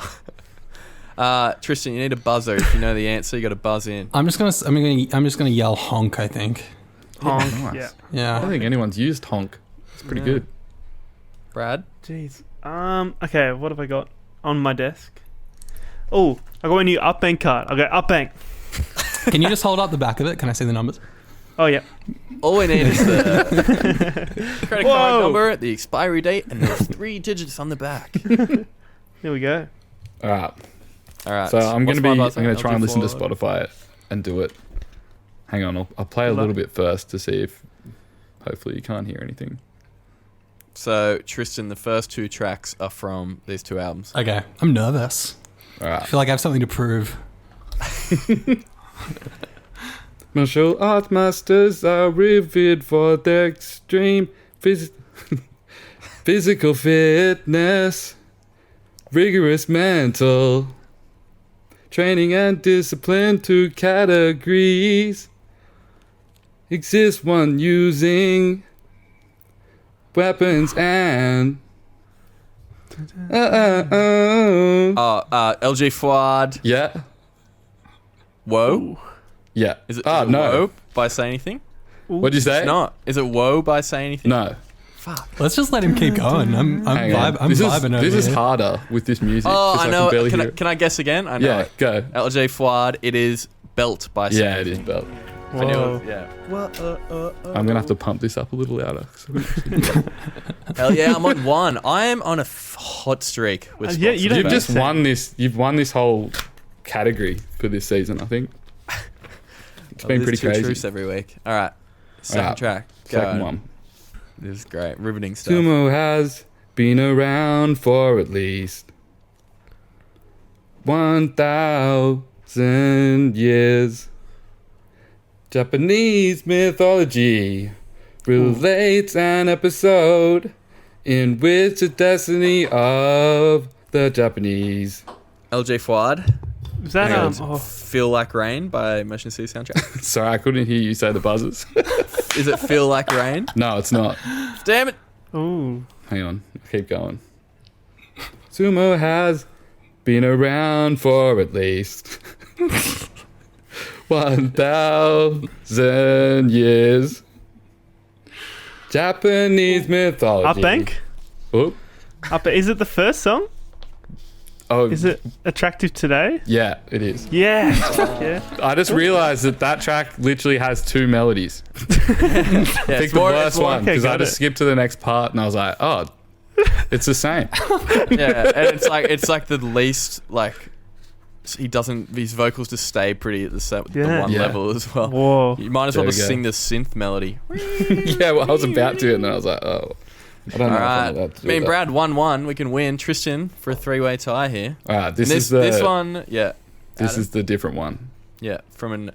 Tristan, you need a buzzer. If you know the answer, you got to buzz in. I'm just gonna yell honk. I think. Honk. Nice. Yeah. I don't think anyone's used honk. It's pretty good. Brad. Jeez. Okay. What have I got on my desk? Oh, I got a new Upbank card. I'll go Upbank. Can you just hold up the back of it? Can I see the numbers? Oh yeah. All we need is the credit card number, the expiry date, and there's 3 digits on the back. There we go. All right. Alright. So I'm going to try and listen to LG4. Spotify and do it. Hang on, I'll play a little bit first to see if hopefully you can't hear anything. So Tristan, the first 2 tracks are from these 2 albums. Okay. I'm nervous. All right. I feel like I have something to prove. Martial art masters are revered for their extreme physical fitness, rigorous mental training and discipline. 2 categories exist: one using weapons and LG Fuad. yeah. Whoa. Yeah. Is it no. Whoa by Say Anything? What'd you say? It's not. Is it Whoa by Say Anything? No. Fuck. Let's just let him keep going. I'm vibing over This is here. harder with this music. Oh, I know. Can barely hear it. Can I guess again? I know. Yeah, it. go. LG Fuad. It is Belt by Say Yeah, it Anything. is Belt. I knew Whoa. it. Yeah. I'm going to have to pump this up a little louder. Hell yeah, I'm on 1. I am on a hot streak with Yeah, Spots you and don't You've Spacks. just won this. You've won this whole category for this season, I think. It's been pretty two crazy. truths every week. All right. Second track. Go Second on. one. This is great. Riveting stuff. Sumo has been around for at least 1,000 years. Japanese mythology relates an episode in which the destiny of the Japanese. LJ Fuad. Is that Feel Like Rain by Motion City Soundtrack. Sorry, I couldn't hear you say the buzzers. Is it Feel Like Rain? No, it's not. Damn it. Ooh. Hang on, I'll keep going. Sumo has been around for at least 1,000 years. Japanese mythology. Up Bank? Oop. Is it the first song? Oh, Is it Attractive Today? yeah, it is. Yeah. Yeah. I just realised that track literally has two melodies. Pick the worst one because I just skipped to the next part and I was like, oh, it's the same. Yeah, and it's like the least like his vocals just stay pretty at the one level as well. Whoa. You might as well There just we go. sing the synth melody. Yeah, well, I was about to and then I was like, oh, I don't know. All if I'm right, allowed to do me and that. Brad 1-1. We can win. Tristan for a 3-way tie here. All right, this This one, yeah. This Adam? is the different one. Yeah, from an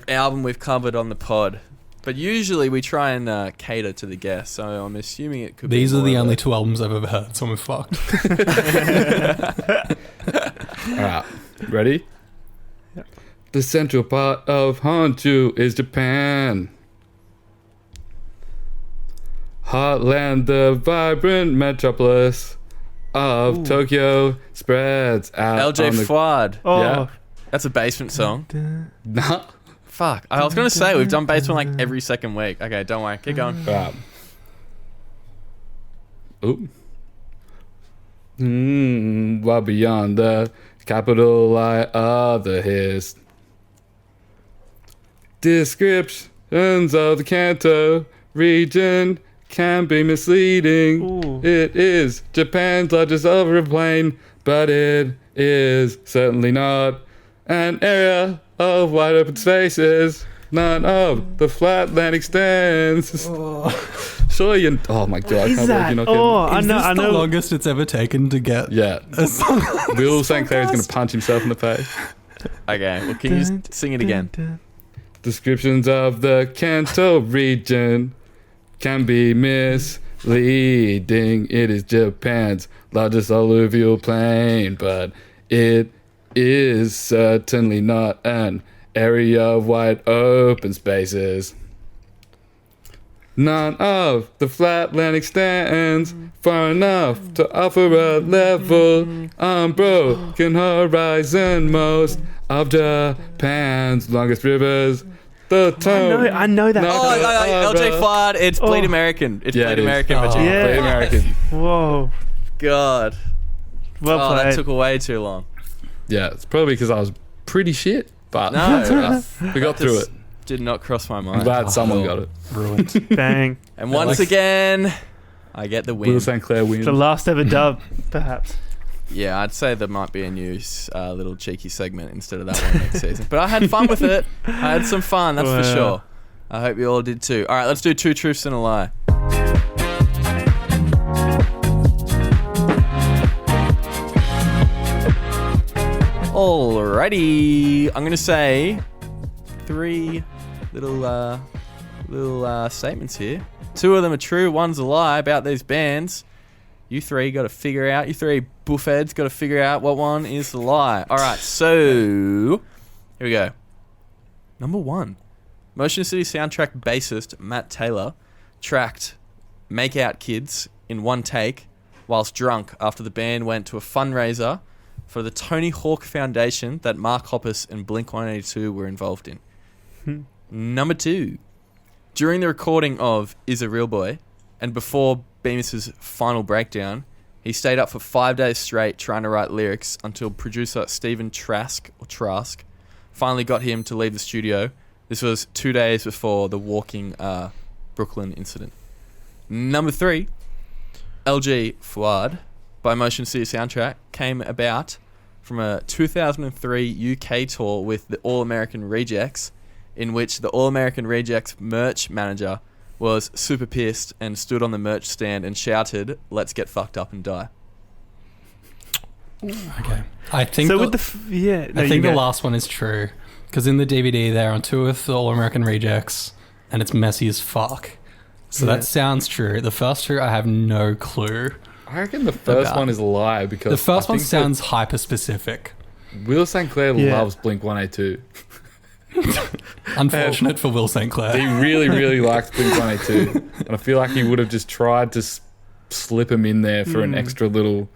album we've covered on the pod. But usually we try and cater to the guests, so I'm assuming it could be These are more the of only a- two albums I've ever heard, so I'm fucked. All right, ready? The central part of Honshu is Japan. Heartland, the vibrant metropolis of Tokyo, spreads out LJ on the... Fuad. Oh. Yeah. That's a basement song. Nah. Fuck. I was going to say, we've done basement like every second week. Okay, don't worry. Keep going. Right. Oop. While beyond the capital lie of the hills. Descriptions of the Kanto region can be misleading. Ooh. It is Japan's largest overplain, but it is certainly not an area of wide open spaces. None of the flat land extends. Sure, you. Oh my god! I Is can't believe that? you're not Oh, getting. Is this I the know. longest it's ever taken to get Yeah, a song? Will St. Clair's gonna punch himself in the face. Okay, well, can you just sing it again? Descriptions of the Kanto region can be misleading. It is Japan's largest alluvial plain, but it is certainly not an area of wide open spaces. None of the flat land extends far enough to offer a level, unbroken horizon. Most of Japan's longest rivers, the tone. I know that. LJ Fuad. It's Bleed American. It's Yeah, Bleed it is. American. Oh. But Yeah. Bleed American. Whoa. God. Well Oh, played. that took way too long. Yeah, it's probably because I was pretty shit, but No. we got through it. Did not cross my I'm mind. glad someone got it. Ruined. Bang. And once again, I get the win. Will St. Clair wins. The last ever dub, perhaps. Yeah, I'd say there might be a new little cheeky segment instead of that one next season. But I had fun with it. I had some fun, that's for Wow. sure. I hope you all did too. All right, let's do 2 truths and a lie. Alrighty, I'm gonna say 3 little statements here. 2 of them are true, 1's a lie about these bands. You 3 got to figure out. You 3 buffheads got to figure out what one is the lie. All right, so here we go. Number 1, Motion City Soundtrack bassist Matt Taylor tracked "Make Out Kids" in one take whilst drunk after the band went to a fundraiser for the Tony Hawk Foundation that Mark Hoppus and Blink-182 were involved in. Number 2, during the recording of "Is a Real Boy" and before Bemis's final breakdown, he stayed up for 5 days straight trying to write lyrics until producer Stephen Trask finally got him to leave the studio. This was 2 days before the Walking Brooklyn incident. Number 3, LG Fuad by Motion City Soundtrack came about from a 2003 UK tour with the All American Rejects. in which the All American Rejects merch manager was super pissed and stood on the merch stand and shouted, "Let's get fucked up and die"? Okay. I think So the, with the I think the last one is true because in the DVD they're on tour with the All American Rejects and it's messy as fuck. So that sounds true. The first two I have no clue. I reckon the first one is a lie because The first I one think sounds hyper specific. that Will St. Clair loves Blink 182. Unfortunate for Will St. He Clair. really, really likes Blink 182, and I feel like he would have just tried to slip him in there for an extra little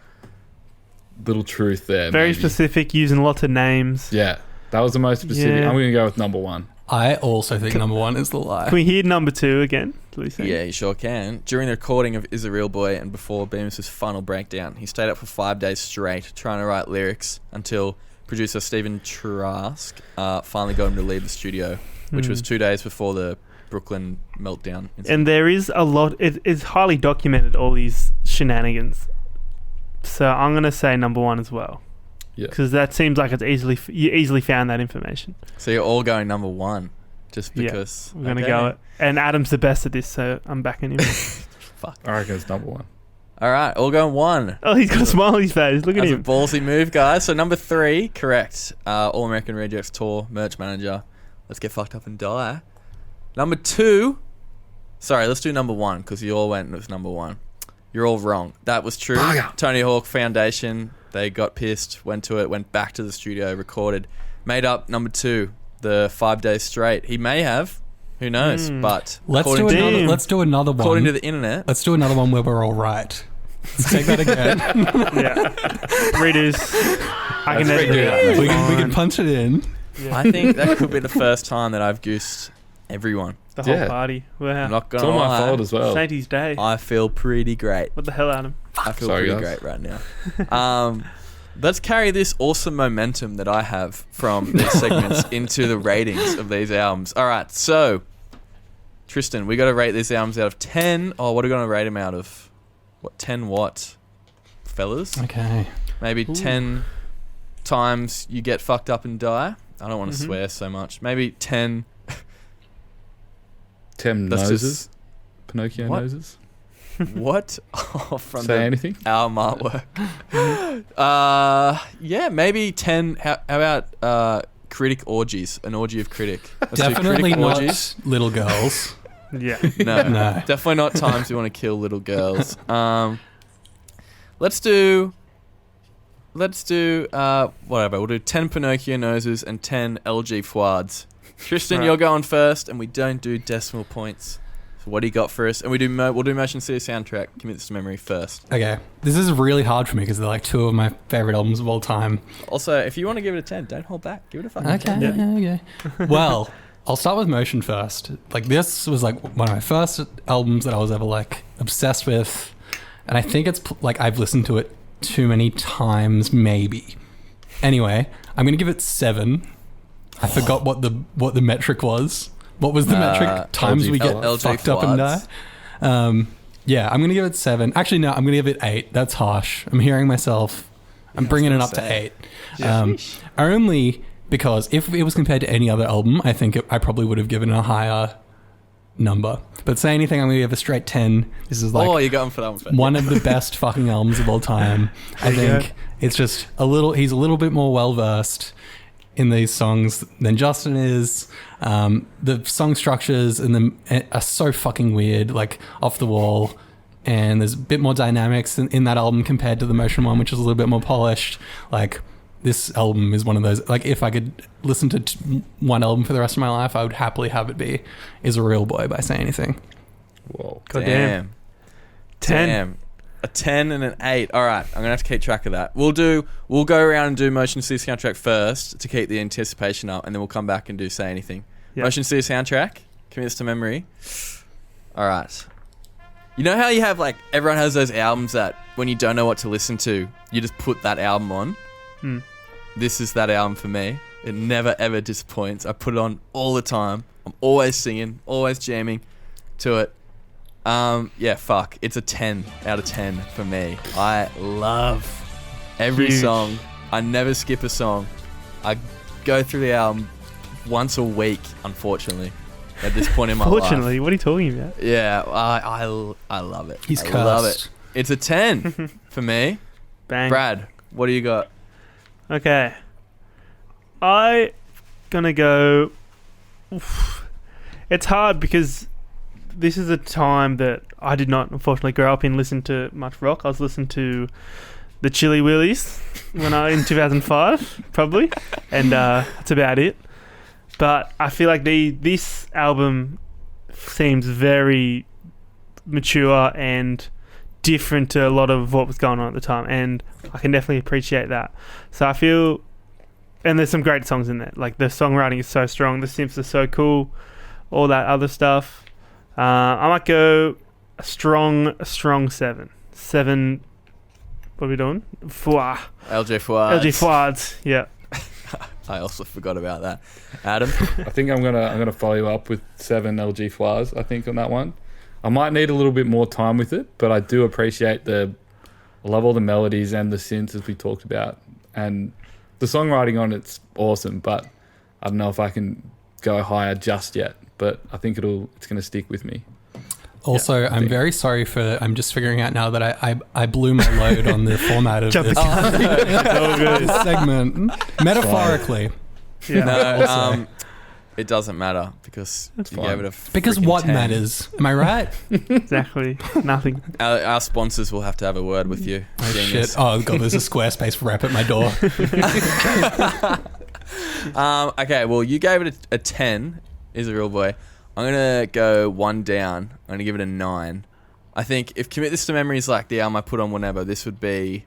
truth there. Very maybe. specific, using lots of names. Yeah, that was the most specific. Yeah. I'm going to go with number one. I also think number one is the lie. Can we hear number two again, please? Yeah, you sure can. During the recording of Is a Real Boy and before Bemis' final breakdown, he stayed up for 5 days straight trying to write lyrics until producer Stephen Trask finally got him to leave the studio, which was 2 days before the Brooklyn meltdown incident. And there is a lot. It's highly documented, all these shenanigans. So I'm gonna say number one as well. Yeah. Because that seems like it's you easily found that information. So you're all going number one just because... We're gonna go it. And Adam's the best at this, so I'm backing him. Fuck. I reckon it's number one. All right, all going one. Oh, he's got a smile on his face. Look at That's a him. ballsy move, guys. So number 3, correct. All American Rejects tour merch manager. Let's get fucked up and die. Number 2. Sorry, let's do number 1 because you all went and it was number 1. You're all wrong. That was true. Bugger. Tony Hawk Foundation. They got pissed, went to it, went back to the studio, recorded, made up number 2, the 5 days straight. He may have, who knows? But Let's according do another one. according to the internet, Let's do another one where we're all right. Let's take that again. Yeah. Readers. I can Let's edit redo it that. out. we can punch it in. I think that could be the first time that I've goosed everyone. The whole Yeah. party. I'm Wow. not It's gonna all my lie. fault as well. Saintie's day. I feel pretty great. What the hell, Adam? I feel Sorry, pretty guys. great right now. Let's carry this awesome momentum that I have from these segments into the ratings of these albums. All right, so Tristan, we got to rate these albums out of 10. Oh, what are we going to rate them out of? What, 10 what, fellas? Okay. Maybe 10 times you get fucked up and die. I don't want to swear so much. Maybe 10. 10 That's noses. Pinocchio What? noses. What? Oh, from Say the anything? album artwork. Yeah, maybe 10. How about critic orgies? An orgy of critic. Let's do Definitely critic not orgies. little girls. Yeah. No, No. definitely not times you want to kill little girls. Let's do whatever. We'll do 10 Pinocchio noses and 10 LG Fouads. Tristan, Right. you're going first, and we don't do decimal points. So what do you got for us? And we'll do Motion City soundtrack. Commit this to memory first. Okay. This is really hard for me because they're like two of my favorite albums of all time. Also, if you want to give it a 10, don't hold back. Give it a fucking Okay. 10. Okay. Well, I'll start with Motion first. Like this was like one of my first albums that I was ever like obsessed with, and I think it's like I've listened to it too many times, maybe. Anyway, I'm gonna give it 7. I forgot what the metric was. What was the metric? Times LG we get LG fucked up and die. Fouads. Yeah, I'm gonna give it 7. Actually, no, I'm gonna give it 8. That's harsh. I'm hearing myself. I'm bringing it up to 8. Only because if it was compared to any other album, I think I probably would have given a higher number. But say anything, I'm gonna give a straight 10. This is like You're going for that one first. one of the best fucking albums of all time. I There you think it's just he's a little bit more well versed in these songs than Justin is. The song structures are so fucking weird, like off the wall, and there's a bit more dynamics in that album compared to the Motion one, which is a little bit more polished. Like this album is one of those, like if I could listen to one album for the rest of my life, I would happily have it be Is a Real Boy by Say Anything. Whoa. God damn. 10. Damn. A 10 and an 8. All right, I'm going to have to keep track of that. We'll go around and do Motion City soundtrack first to keep the anticipation up, and then we'll come back and do Say Anything. Yep. Motion City soundtrack. Commit this to memory. All right. You know how you have like everyone has those albums that when you don't know what to listen to, you just put that album on. This is that album for me. It never ever disappoints. I put it on all the time. I'm always singing, always jamming to it. Yeah, fuck. It's a 10 out of 10 for me. I love every Huge. song. I never skip a song. I go through the album once a week, unfortunately. At this point in my Fortunately, life. what are you talking about? Yeah, I love it. He's I cursed. love it. It's a 10 for me. Bang. Brad, what do you got? Okay. I gonna go. Oof. It's hard because this is a time that I did not unfortunately grow up in. Listen to much rock. I was listening to the Chili Willies when I in 2005 probably, and that's about it. But I feel like this album seems very mature and different to a lot of what was going on at the time, and I can definitely appreciate that. So I feel, and there's some great songs in there. Like the songwriting is so strong, the synths are so cool, all that other stuff. I might go a strong 7. 7. What are we doing? Four. LJ Fuad. LG Fuads. Yeah. I also forgot about that. Adam? I think I'm gonna follow you up with 7 LG Flowers. I think on that one, I might need a little bit more time with it, but I do appreciate I love all the melodies and the synths as we talked about, and the songwriting on it's awesome. But I don't know if I can go higher just yet. But I think it's gonna stick with me. Also, yeah, I'm very sorry I'm just figuring out now that I blew my load on the format of this segment. Metaphorically. Yeah. No, it doesn't matter because That's you fine. gave it a Because freaking what 10. matters? Am I right? Exactly. Nothing. Our sponsors will have to have a word with you. Oh, Genius. shit. Oh, God, there's a Squarespace rep at my door. Okay, well, you gave it a 10, is a real boy. I'm going to go one down. I'm going to give it a 9. I think if Commit This to Memory is like the album I put on whenever, this would be,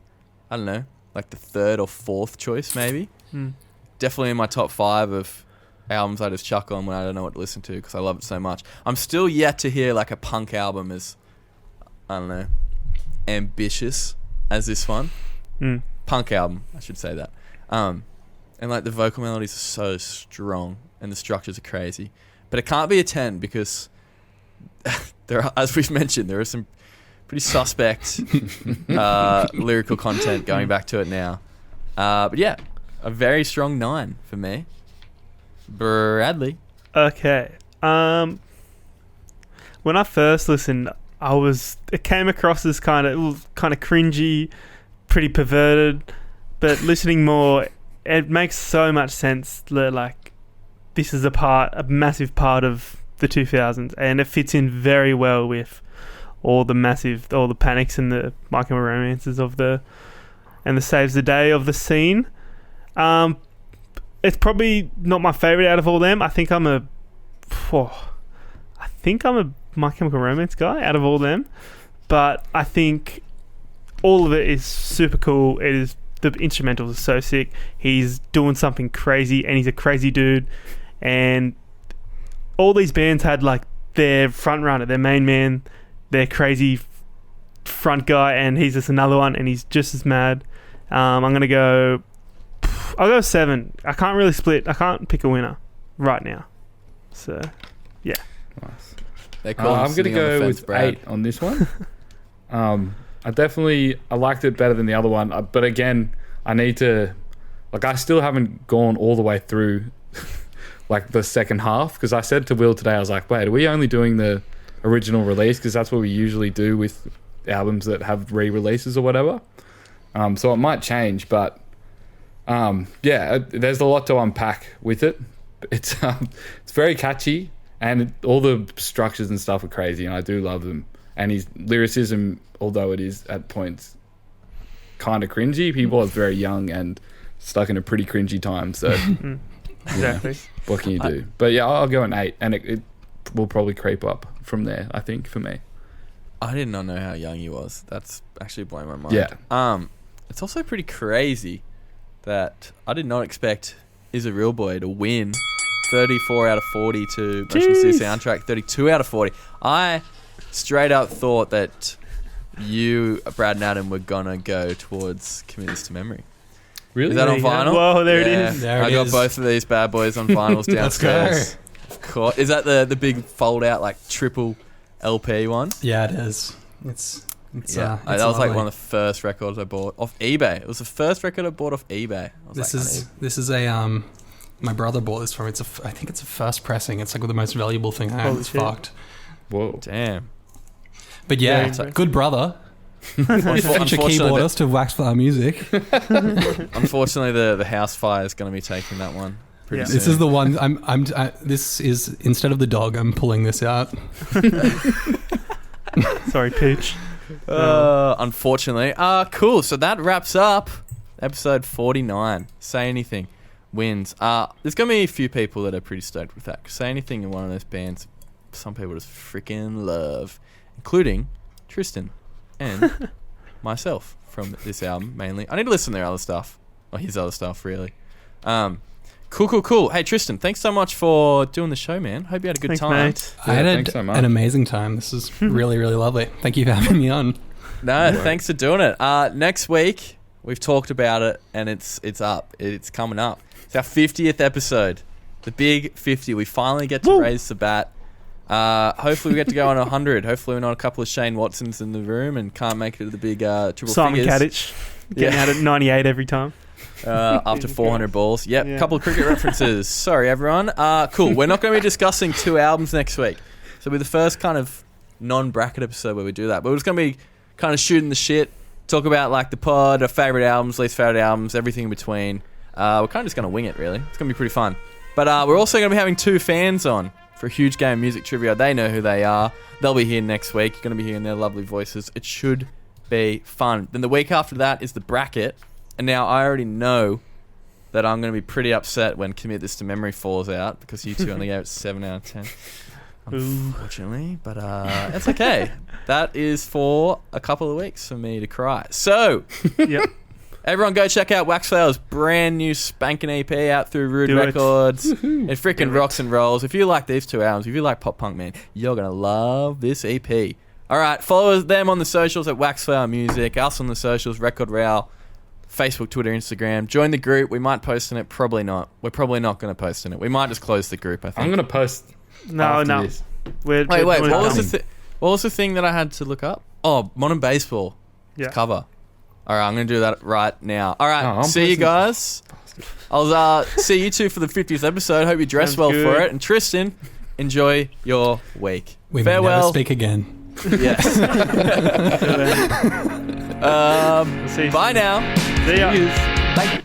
I don't know, like the 3rd or 4th choice maybe. Definitely in my top 5 of albums I just chuck on when I don't know what to listen to because I love it so much. I'm still yet to hear like a punk album as, I don't know, ambitious as this one. Punk album, I should say that. And like the vocal melodies are so strong and the structures are crazy. But it can't be a 10 because there are, as we've mentioned, there are some pretty suspect lyrical content going back to it now. But yeah, a very strong 9 for me. Bradley. Okay. When I first listened, it came across as kind of cringy, pretty perverted, but listening more, it makes so much sense that like this is a massive part of the 2000s, and it fits in very well with all the panics and the My Chemical Romances and the Saves the Day of the scene. It's probably not my favorite out of all them. I think I'm a My Chemical Romance guy out of all them, but I think all of it is super cool. The instrumentals are so sick. He's doing something crazy, and he's a crazy dude. And all these bands had like their front runner, their main man, their crazy front guy, and he's just another one, and he's just as mad. I'll go 7. I can't really split. I can't pick a winner right now. So, yeah. Nice. I'm going to go with Brad. 8 on this one. I liked it better than the other one, but again, I need to, like, I still haven't gone all the way through like the second half, because I said to Will today, I was like, wait, are we only doing the original release? Because that's what we usually do with albums that have re-releases or whatever. So it might change, but yeah, there's a lot to unpack with it. It's very catchy, and all the structures and stuff are crazy, and I do love them. And his lyricism, although it is at points kind of cringy, he was very young and stuck in a pretty cringy time. So Exactly. what can you do? But yeah, I'll go an 8, and it will probably creep up from there, I think, for me. I did not know how young he was. That's actually blowing my mind. Yeah. It's also pretty crazy that I did not expect Is a Real Boy to win 34 out of 40 to Motion City Soundtrack 32 out of 40. I straight up thought that you, Brad and Adam, were gonna go towards Commit This to Memory. Really? Is that on vinyl? Whoa, there it is. There I it got is. both of these bad boys on vinyls downstairs. Of course. Is that the big fold out like triple LP one? Yeah, it is. It's Yeah, it's that was like lovely. one of the first records I bought off eBay. It was the first record I bought off eBay. I was This like, is a my brother bought this from. I think it's a first pressing. It's like the most valuable thing I have. Holy It's shit. fucked. Whoa. Damn. But yeah, Very it's a impressive. good brother. Future Unfortunately, keyboardist of Waxflower Music. unfortunately, the house fire is going to be taking that one. Pretty Yeah. soon. This is the one. This is instead of the dog. I'm pulling this out. Sorry, Pooch. Unfortunately. Cool. So that wraps up episode 49. Say Anything wins. There's going to be a few people that are pretty stoked with that. Say Anything in one of those bands some people just freaking love, including Tristan and myself from this album mainly. I need to listen to their other stuff. Or his other stuff, really. Cool. Hey, Tristan, thanks so much for doing the show, man. Hope you had a good Thanks, time. mate. I had thanks so much. an amazing time. This is really, really lovely. Thank you for having me on. No, thanks for doing it. Next week, we've talked about it, and it's up. It's coming up. It's our 50th episode. The big 50. We finally get to raise the bat. Hopefully we get to go on 100. Hopefully we're not a couple of Shane Watsons in the room and can't make it to the big triple Simon figures. Kadich getting out at 98 every time. After 400 balls. Yep, Yeah. couple of cricket references. Sorry, everyone. Cool. We're not going to be discussing 2 albums next week. So it'll be the first kind of non-bracket episode where we do that. But we're just going to be kind of shooting the shit, talk about like the pod, our favourite albums, least favourite albums, everything in between. We're kind of just going to wing it, really. It's going to be pretty fun. But we're also going to be having 2 fans on for a huge game of music trivia. They know who they are. They'll be here next week. You're going to be hearing their lovely voices. It should be fun. Then the week after that is the bracket. And now I already know that I'm going to be pretty upset when Commit This to Memory falls out because you two only gave it 7 out of 10. Unfortunately. But it's okay. That is for a couple of weeks for me to cry. So, Yep. everyone go check out Waxflower's brand new spanking EP out through Rude Do it. Records. It freaking rocks and rolls. If you like these 2 albums, if you like pop punk, man, you're going to love this EP. All right, follow them on the socials at Waxflower Music, us on the socials, Record Royale, Facebook, Twitter, Instagram. Join the group. We might post in it. Probably not. We're probably not going to post in it. We might just close the group, I think. I'm going to post No, after no. this. We're Wait. doing What it. was the thing that I had to look up? Oh, Modern Baseball. Yeah. Cover. All right, I'm going to do that right now. All right, Oh, I'm see you posting- guys. I'll see you two for the 50th episode. Hope you dress Sounds well for good. it. And Tristan, enjoy your week. We may never Farewell. speak again. Yes. See you Bye soon. now. See ya. Bye.